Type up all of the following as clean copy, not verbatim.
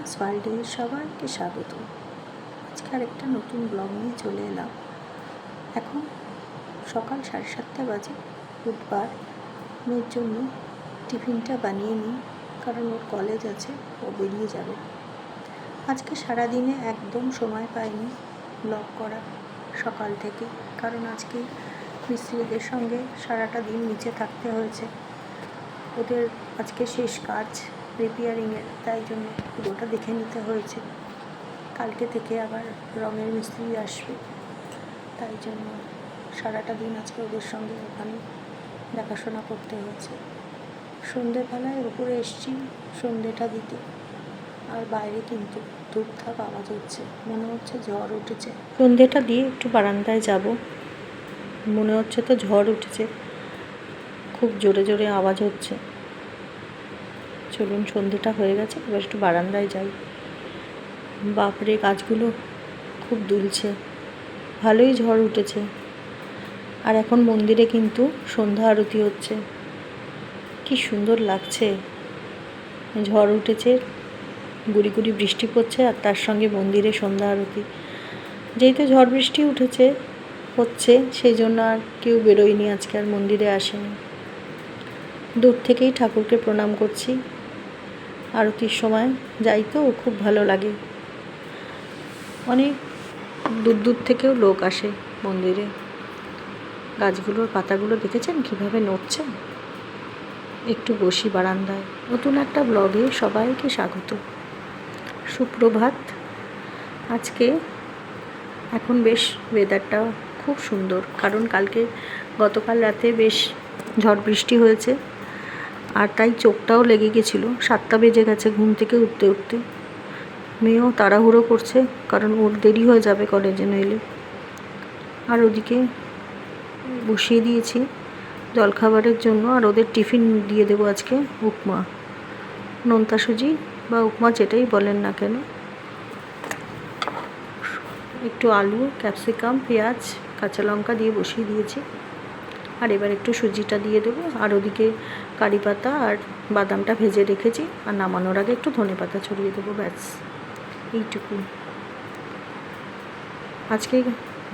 মামাস ওয়ার্ল্ডে সবাইকে স্বাগত। আজকে আরেকটা নতুন ব্লগ নিয়ে চলে এলাম। এখন সকাল 7:30 বাজে। বুধবার, মেয়ের জন্য টিফিনটা বানিয়ে নিই, কারণ ওর কলেজ আছে, ও বেরিয়ে যাবে। আজকে সারাদিনে একদম সময় পাইনি ব্লগ করা সকাল থেকে, কারণ আজকে মিস্ত্রিদের সঙ্গে সারাটা দিন নিচে থাকতে হয়েছে। ওদের আজকে শেষ কাজ রিপেয়ারিংয়ের, তাই জন্য পুরোটা দেখে নিতে হয়েছে। কালকে থেকে আবার রঙের মিস্ত্রি আসবে, তাই জন্য সারাটা দিন আজকে ওদের সঙ্গে ওখানে দেখাশোনা করতে হয়েছে। সন্ধেবেলায় উপরে এসছি সন্ধেটা দিতে, আর বাইরে কিন্তু ধূপধাপ আওয়াজ হচ্ছে, মনে হচ্ছে ঝড় উঠেছে। সন্ধেটা দিয়ে একটু বারান্দায় যাব, মনে হচ্ছে তো ঝড় উঠেছে, খুব জোরে জোরে আওয়াজ হচ্ছে। চলুন, সন্ধেটা হয়ে গেছে, এবার একটু বারান্দায় যাই। বাপরে, গাছগুলো খুব দুলছে, ভালোই ঝড় উঠেছে। আর এখন মন্দিরে কিন্তু সন্ধ্যা আরতি হচ্ছে, কি সুন্দর লাগছে। ঝড় উঠেছে, গুড়ি গুড়ি বৃষ্টি পড়ছে, আর তার সঙ্গে মন্দিরে সন্ধ্যা আরতি। যেহেতু ঝড় বৃষ্টি হচ্ছে, সেই জন্য আর কেউ বেরোয়নি আজকে, আর মন্দিরে আসেনি। দূর থেকেই ঠাকুরকে প্রণাম করছি। আরতির সময় যাই তো, খুব ভালো লাগে। অনেক দূর দূর থেকেও লোক আসে মন্দিরে। গাছগুলোর পাতাগুলো দেখেছেন কীভাবে নড়ছে। একটু বসি বারান্দায়। নতুন একটা ব্লগে সবাইকে স্বাগত, সুপ্রভাত। আজকে এখন বেশ ওয়েদারটা খুব সুন্দর, কারণ গতকাল রাতে বেশ ঝড় বৃষ্টি হয়েছে, আর তাই চোখটাও লেগে গেছিলো। 7টা বেজে গেছে ঘুম থেকে উঠতে উঠতে। মেয়েও তাড়াহুড়ো করছে, কারণ ওর দেরি হয়ে যাবে কলেজে নইলে। আর ওদিকে বসিয়ে দিয়েছি জলখাবারের জন্য, আর ওদের টিফিন দিয়ে দেবো আজকে উপমা, নোনতা সুজি বা উপমা যেটাই বলেন না কেন। একটু আলু, ক্যাপসিকাম, পেঁয়াজ, কাঁচা লঙ্কা দিয়ে বসিয়ে দিয়েছি। আর এবার একটু সুজিটা দিয়ে দেবো, আর ওদিকে কারি পাতা আর বাদামটা ভেজে রেখেছি, আর নামানোর আগে একটু ধনেপাতা ছড়িয়ে দেবো, ব্যাস এইটুকু। আজকে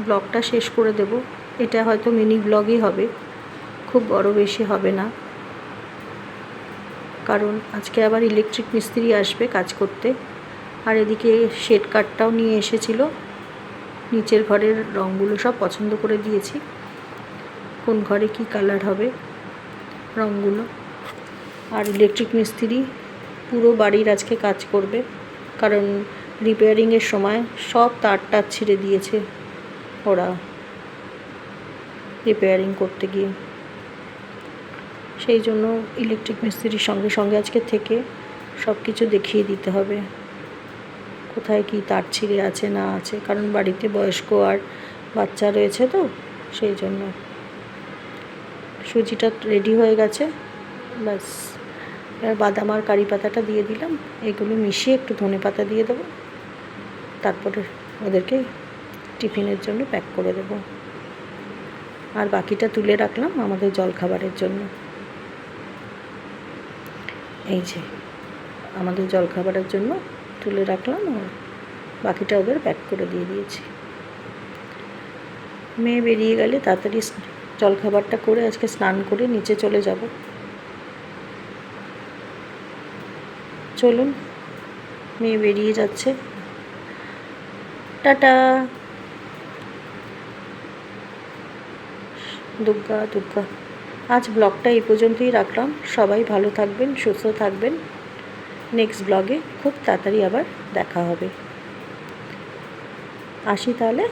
ব্লগটা শেষ করে দেব। এটা হয়তো মিনি ব্লগই হবে, খুব বড় বেশি হবে না, কারণ আজকে আবার ইলেকট্রিক মিস্ত্রি আসবে কাজ করতে। আর এদিকে শেড কাঠটাও নিয়ে এসেছিলো, নিচের ঘরের রঙগুলো সব পছন্দ করে দিয়েছি, কোন ঘরে কি কালার হবে রঙগুলো। আর ইলেকট্রিক মিস্ত্রি পুরো বাড়ির আজকে কাজ করবে, কারণ রিপেয়ারিংয়ের সময় সব তার ছিঁড়ে দিয়েছে ওরা রিপেয়ারিং করতে গিয়ে। সেই জন্য ইলেকট্রিক মিস্ত্রির সঙ্গে সঙ্গে আজকে থেকে সব কিছু দেখিয়ে দিতে হবে, কোথায় কি তার ছিঁড়ে আছে না আছে, কারণ বাড়িতে বয়স্ক আর বাচ্চা রয়েছে তো, সেই জন্য। সুজিটা রেডি হয়ে গেছে, ব্যাস এবার বাদাম আর কারি পাতাটা দিয়ে দিলাম, এগুলো মিশিয়ে একটু ধনেপাতা দিয়ে দেবো, তারপরে ওদেরকে টিফিনের জন্য প্যাক করে দেবো। আর বাকিটা তুলে রাখলাম আমাদের জলখাবারের জন্য। এই যে আমাদের জলখাবারের জন্য তুলে রাখলাম, আর বাকিটা ওদের প্যাক করে দিয়ে দিয়েছি। মেয়ে বেরিয়ে গেলে তাড়াতাড়ি জলখাবারটা করে আজকে স্নান করে নিচে চলে যাব। চলুন, মেয়ে বেরিয়ে যাচ্ছে, টাটা। দুর্গা দুর্গা। আজ ব্লগটা এই পর্যন্তই রাখলাম। সবাই ভালো থাকবেন, সুস্থ থাকবেন। নেক্সট ব্লগে খুব তাড়াতাড়ি আবার দেখা হবে। আসি তাহলে।